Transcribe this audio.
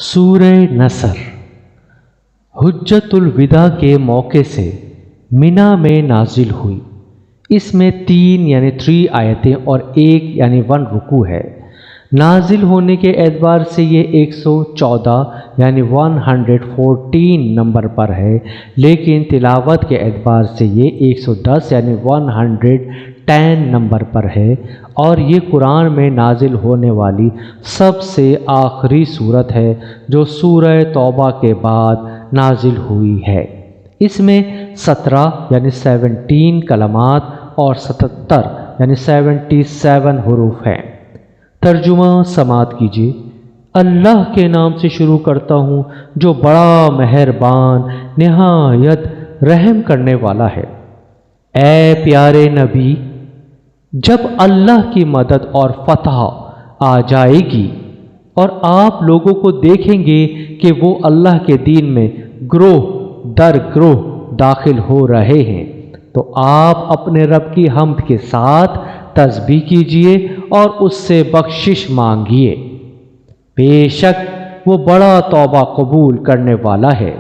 سورہ نصر حجت الوداع کے موقع سے منا میں نازل ہوئی۔ اس میں 3 آیتیں اور 1 رکوع ہے۔ نازل ہونے کے اعتبار سے یہ 114 114 نمبر پر ہے، لیکن تلاوت کے اعتبار سے یہ 110 110 نمبر پر ہے، اور یہ قرآن میں نازل ہونے والی سب سے آخری صورت ہے جو سورہ توبہ کے بعد نازل ہوئی ہے۔ اس میں 17 کلمات اور 77 حروف ہیں۔ ترجمہ سماعت کیجیے۔ اللہ کے نام سے شروع کرتا ہوں جو بڑا مہربان نہایت رحم کرنے والا ہے۔ اے پیارے نبی، جب اللہ کی مدد اور فتح آ جائے گی اور آپ لوگوں کو دیکھیں گے کہ وہ اللہ کے دین میں گروہ در گروہ داخل ہو رہے ہیں، تو آپ اپنے رب کی حمد کے ساتھ تسبیح کیجیے اور اس سے بخشش مانگیے۔ بے شک وہ بڑا توبہ قبول کرنے والا ہے۔